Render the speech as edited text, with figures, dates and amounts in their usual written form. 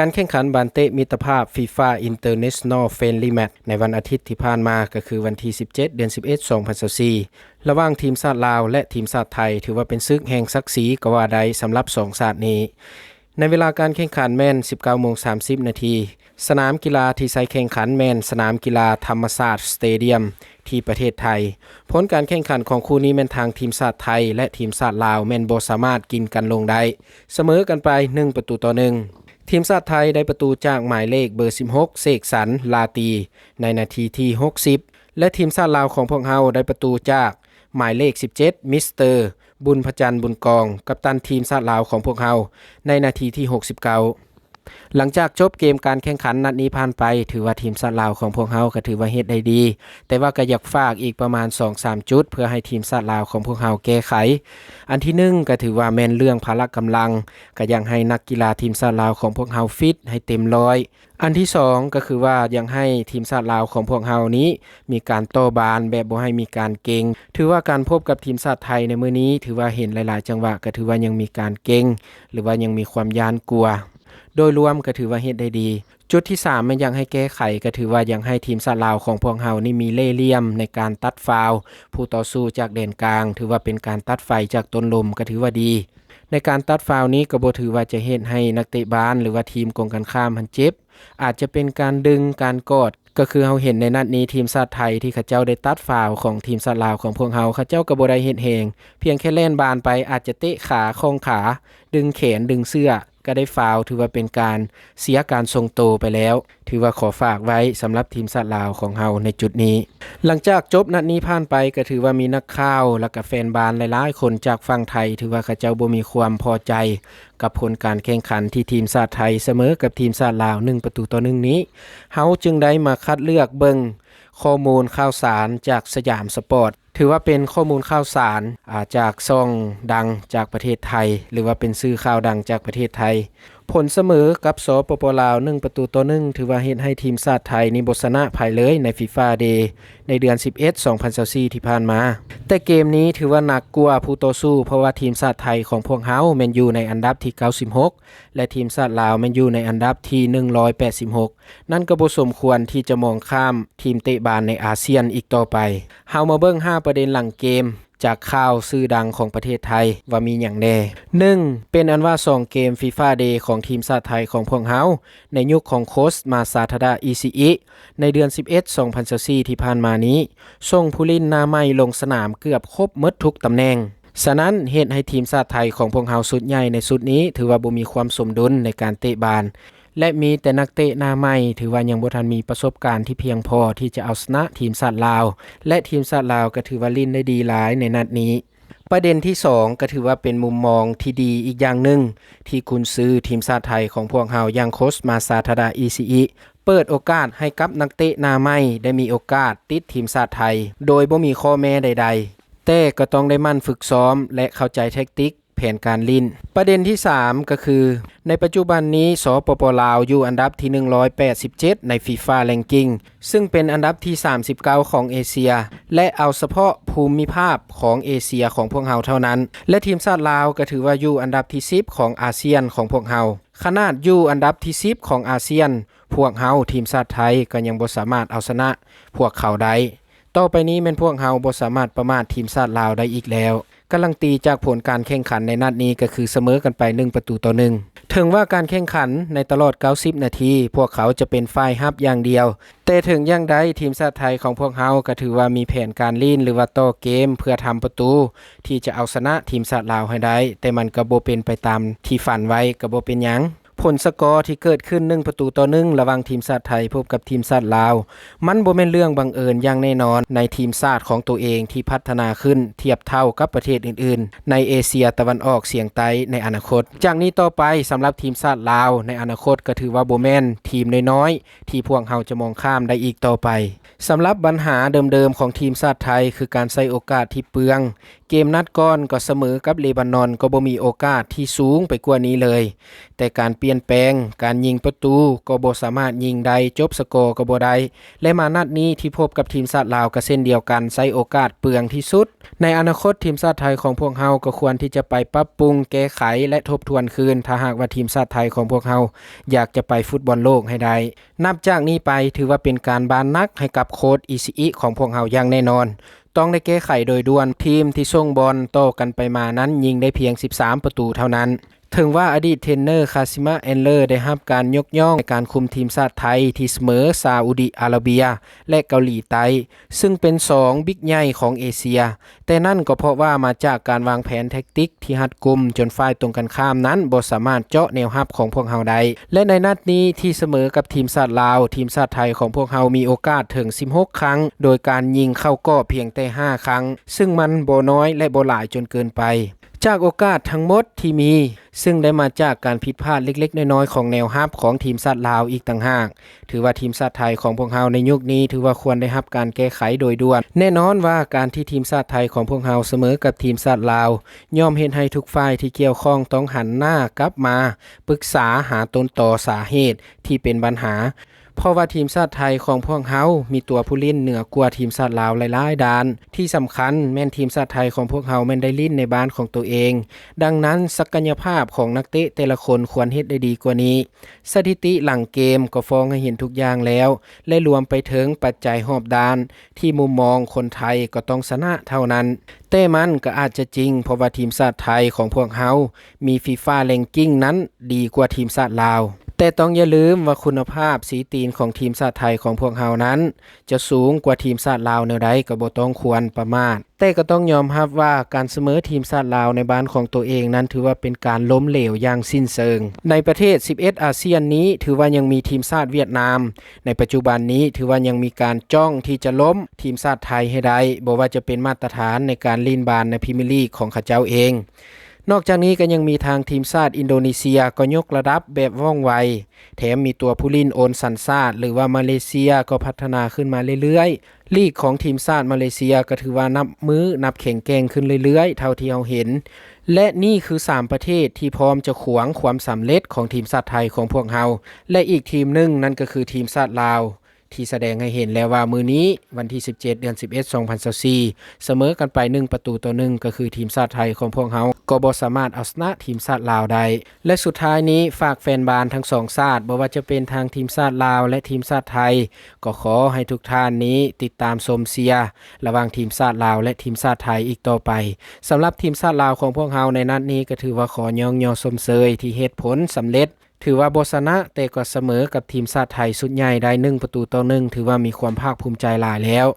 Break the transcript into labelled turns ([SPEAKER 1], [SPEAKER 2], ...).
[SPEAKER 1] การแข่งขันบานเตะมิตรภาพ FIFA International Friendly Match ในวันอาทิตย์ที่ผ่านมาก็คือวันที่17เดือน11 2024ระหว่างทีมชาติลาวและทีมชาติไทยถือว่าเป็นศึกแห่งศักดิ์ศรีก็ว่าได้สำหรับ2ชาตินี้ในเวลาการแข่งขันแม่น 19:30 น.สนามกีฬาที่ใช้แข่งขันแม่นสนามกีฬาธรรมศาสตร์สเตเดียมที่ประเทศไทยผลการแข่งขันของคู่นี้แม่นทางทีมชาติไทยและทีมชาติลาวแม่นบ่สามารถกินกันลงได้เสมอกันไป1-1ทีมชาติไทยได้ประตูจากหมายเลขเบอร์16เสกสรรลาตีในนาทีที่60และทีมชาติลาวของพวกเฮาได้ประตูจากหมายเลข17มิสเตอร์บุญพจันทร์บุญกองกัปตันทีมชาติลาวของพวกเฮาในนาทีที่69หลังจากจบเกมการแข่งขันนัดนี้ผ่านไปถือว่าทีมชาติลาวของพวกเฮาก็ถือว่าเฮ็ดได้ดีแต่ว่าก็อยากฝากอีกประมาณ 2-3 จุดเพื่อให้ทีมชาติลาวของพวกเฮาแก้ไขอันที่1ก็ถือว่าแม่นเรื่องพละกำลังก็ยังให้นักกีฬาทีมชาติลาวของพวกเฮาฟิตให้เต็มร้อยอันที่2ก็คือว่ายังให้ทีมชาติลาวของพวกเฮานี้มีการโต้บานแบบบ่ให้มีการเก่งถือว่าการพบกับทีมชาติไทยในมื้อนี้ถือว่าเห็นหลายๆจังหวะก็ถือว่ายังมีการเก่งหรือว่ายังมีความย้านกลัวโดยรวมก็ถือว่าเฮ็ดได้ดีจุดที่3มันยังให้แก้ไขก็ถือว่ายังให้ทีมชาติลาวของพวกเฮานี่มีเล่ห์เหลี่ยมในการตัดฟาวล์ผู้ต่อสู้จากแดนกลางถือว่าเป็นการตัดไฟจากต้นลมก็ถือว่าดีในการตัดฟาวล์นี้ก็บ่ถือว่าจะเฮ็ดให้นักเตะบ้านหรือว่าทีมกองกันข้ามมันเจ็บอาจจะเป็นการดึงการกอดก็คือเฮาเห็นในนัดนี้ทีมชาติไทยที่เขาเจ้าได้ตัดฟาวล์ของทีมชาติลาวของพวกเฮาเขาเจ้าก็บ่ได้เฮ็ดแฮงเพียงแค่เล่นบานไปอาจจะเตะขาคองขาดึงแขนดึงเสื้อก็ได้ฟาวล์ถือว่าเป็นการเสียการทรงโตไปแล้วถือว่าขอฝากไว้สำหรับทีมชาติลาวของเฮาในจุดนี้หลังจากจบนัดนี้ผ่านไปก็ถือว่ามีนักข่าวและก็แฟนบาลหลายๆคนจากฝั่งไทยถือว่าเขาเจ้าบ่มีความพอใจกับผลการแข่งขันที่ทีมชาติไทยเสมอกับทีมชาติลาว1-1นี้เฮาจึงได้มาคัดเลือกเบิ่งข้อมูลข่าวสารจากสยามสปอร์ตถือว่าเป็นข้อมูลข่าวสารจากช่องดังจากประเทศไทยหรือว่าเป็นสื่อข่าวดังจากประเทศไทยผลเสมอกับสปป.ลาว1-1ถือว่าเฮ็ดให้ทีมชาติไทยนี่บ่ชนะภายเลยใน FIFA Day ในเดือน11 2024ที่ผ่านมาแต่เกมนี้ถือว่าหนักกว่าผู้ต่อสู้เพราะว่าทีมชาติไทยของพวกเฮาแม่นอยู่ในอันดับที่96และทีมชาติลาวแม่นอยู่ในอันดับที่186นั่นก็บ่สมควรที่จะมองข้ามทีมเตะบาสในอาเซียนอีกต่อไปเฮามาเบิ่ง5ประเด็นหลังเกมจากข่าวชื่อดังของประเทศไทยว่ามีอย่างแน่ 1. เป็นอันว่า2เกม FIFA Day ของทีมชาติไทยของพวกเฮาในยุคของโค้ชมาซาทาดะอิซิอิในเดือน11 2024ที่ผ่านมานี้ส่งผู้เล่นหน้าใหม่ลงสนามเกือบครบหมดทุกตำแหน่งฉะนั้นเหตุให้ทีมชาติไทยของพวกเฮาสุดใหญ่ในสุดนี้ถือว่าบ่มีความสมดุลในการเตะบาสและมีแต่นักเตะหน้าใหม่ถือว่ายังบ่ทันมีประสบการณ์ที่เพียงพอที่จะเอาชนะทีมชาติลาวและทีมชาติลาวก็ถือว่าลิ้นได้ดีหลายในนัดนี้ประเด็นที่2ก็ถือว่าเป็นมุมมองที่ดีอีกอย่างหนึ่งที่กุนซือทีมชาติไทยของพวกเฮาอย่างโค้ชมาซาทาดะอิซิอิเปิดโอกาสให้กับนักเตะหน้าใหม่ได้มีโอกาสติดทีมชาติไทยโดยบ่มีข้อแม้ใดๆแต่ก็ต้องได้มั่นฝึกซ้อมและเข้าใจแทคติกแผนการลิ้นประเด็นที่3ก็คือในปัจจุบันนี้สปป.ลาวอยู่อันดับที่187ใน FIFA Ranking ซึ่งเป็นอันดับที่39ของเอเชียและเอาเฉพาะภูมิภาคของเอเชียของพวกเฮาเท่านั้นและทีมชาติลาวก็ถือว่าอยู่อันดับที่10ของอาเซียนของพวกเฮาขนาดอยู่อันดับที่10ของอาเซียนพวกเฮาทีมชาติไทยก็ยังบ่สามารถเอาชนะพวกเขาได้ต่อไปนี้แม่นพวกเฮาบ่สามารถประมาททีมชาติลาวได้อีกแล้วการันตีจากผลการแข่งขันในนัดนี้ก็คือเสมอกันไป1-1ถึงว่าการแข่งขันในตลอด90นาทีพวกเขาจะเป็นฝ่ายรับอย่างเดียวแต่ถึงอย่างใดทีมชาติไทยของพวกเฮาก็ถือว่ามีแผนการลิ้นหรือว่าต่อเกมเพื่อทำประตูที่จะเอาชนะทีมชาติลาวให้ได้แต่มันก็บ่เป็นไปตามที่ฝันไว้ก็บ่เป็นหยังผลสกอร์ที่เกิดขึ้น1-1ระหว่างทีมชาติไทยพบกับทีมชาติลาวมันบ่แม่นเรื่องบังเอิญอย่างแน่นอนในทีมชาติของตัวเองที่พัฒนาขึ้นเทียบเท่ากับประเทศอื่นๆในเอเชียตะวันออกเฉียงใต้ในอนาคตจากนี้ต่อไปสำหรับทีมชาติลาวในอนาคตก็ถือว่าบ่แม่นทีมน้อยๆที่พวกเฮาจะมองข้ามได้อีกต่อไปสำหรับปัญหาเดิมๆของทีมชาติไทยคือการใช้โอกาสที่เปลือง เกมนัดก่อนก็เสมอกับเลบานอนก็บ่มีโอกาสที่สูงไปกว่านี้เลยแต่การเปลี่ยนแปลงการยิงประตูก็บ่สามารถยิงได้จบสกอร์ก็บ่ได้และมานัดนี้ที่พบกับทีมชาติลาวก็เช่นเดียวกันใช้โอกาสเปลืองที่สุดในอนาคตทีมชาติไทยของพวกเฮาก็ควรที่จะไปปรับปรุงแก้ไขและทบทวนคืนถ้าหากว่าทีมชาติไทยของพวกเฮาอยากจะไปฟุตบอลโลกให้ได้นับจากนี้ไปถือว่าเป็นการบานนักให้กับโค้ชอิชิอิของพวกเฮาอย่างแน่นอนต้องได้แก้ไขโดยด่วนทีมที่ส่งบอลโต้กันไปมานั้นยิงได้เพียง13ประตูเท่านั้นถึงว่าอดีตเทรนเนอร์คาซิมะแอนเลอร์ได้รับการยกย่องในการคุมทีมชาติไทยที่เสมอซาอุดิอาระเบียและเกาหลีใต้ซึ่งเป็น2บิ๊กใหญ่ของเอเชียแต่นั่นก็เพราะว่ามาจากการวางแผนแท็กติกที่รัดกุมจนฝ่ายตรงกันข้ามนั้นบ่สามารถเจาะแนวรับของพวกเฮาได้และในนัดนี้ที่เสมอกับทีมชาติลาวทีมชาติไทยของพวกเฮามีโอกาสถึง16ครั้งโดยการยิงเข้ากรอบเพียงแต่5ครั้งซึ่งมันบ่น้อยและบ่หลายจนเกินไปจากโอกาสทั้งหมดที่มีซึ่งได้มาจากการผิดพลาดเล็กๆน้อยๆของแนวรับของทีมชาติลาวอีกต่างหากถือว่าทีมชาติไทยของพวกเฮาในยุคนี้ถือว่าควรได้รับการแก้ไขโดยด่วนแน่นอนว่าการที่ทีมชาติไทยของพวกเฮาเสมอกับทีมชาติลาวย่อมเฮ็ดให้ทุกฝ่ายที่เกี่ยวข้องต้องหันหน้ากลับมาปรึกษาหาต้นตอสาเหตุที่เป็นปัญหาเพราะว่าทีมชาติไทยของพวกเฮามีตัวผู้เล่นเหนือกว่าทีมชาติลาวหลายๆด้านที่สำคัญแม่นทีมชาติไทยของพวกเฮาแม่นได้ลิ้นในบ้านของตัวเองดังนั้นศักยภาพของนักเตะแต่ละคนควรเฮ็ดได้ดีกว่านี้สถิติหลังเกมก็ฟ้องให้เห็นทุกอย่างแล้วและรวมไปถึงปัจจัยรอบด้านที่มุมมองคนไทยก็ต้องชนะเท่านั้นแต่มันก็อาจจะจริงเพราะว่าทีมชาติไทยของพวกเฮามี FIFA Ranking นั้นดีกว่าทีมชาติลาวแต่ต้องอย่าลืมว่าคุณภาพสีตีนของทีมชาติไทยของพวกเฮานั้นจะสูงกว่าทีมชาติลาวแนวใดก็บ่ต้องควรประมาทแต่ก็ต้องยอมรับว่าการเสมอทีมชาติลาวในบ้านของตัวเองนั้นถือว่าเป็นการล้มเหลวอย่างสิ้นเชิงในประเทศ11อาเซียนนี้ถือว่ายังมีทีมชาติเวียดนามในปัจจุบันนี้ถือว่ายังมีการจ้องที่จะล้มทีมชาติไทยให้ได้บ่ว่าจะเป็นมาตรฐานในการลีนบานในพรีเมียร์ลีกของเขาเจ้าเองนอกจากนี้ก็ยังมีทางทีมชาติอินโดนีเซียก็ยกระดับแบบว่องไวแถมมีตัวผู้เล่นโอนสัญชาติหรือว่ามาเลเซียก็พัฒนาขึ้นมาเรื่อยๆลีกของทีมชาติมาเลเซียก็ถือว่านับแข็งแกร่งขึ้นเรื่อยๆเท่าที่เราเห็นและนี่คือ3ประเทศที่พร้อมจะขวางความสำเร็จของทีมชาติไทยของพวกเราและอีกทีมหนึ่งนั่นก็คือทีมชาติลาวที่แสดงให้เห็นแล้วว่ามื้อนี้วันที่17เดือน11 2024เสมอกันไป1-1ก็คือทีมชาติไทยของพวกเฮาก็บ่สามารถเอาชนะทีมชาติลาวได้และสุดท้ายนี้ฝากแฟนบอลทั้ง2ชาติบ่ว่าจะเป็นทางทีมชาติลาวและทีมชาติไทยก็ขอให้ทุกท่านนี้ติดตามชมเชียร์ระหว่างทีมชาติลาวและทีมชาติไทยอีกต่อไปสำหรับทีมชาติลาวของพวกเฮาในนัดนี้ก็ถือว่าขอยองยอชมเชยที่เฮ็ดผลสำเร็จถือว่าบ่ชนะแต่ก็เสมอกับทีมชาติไทยสุดใหญ่ได้1-1ถือว่ามีความภาคภูมิใจหลายแล้ว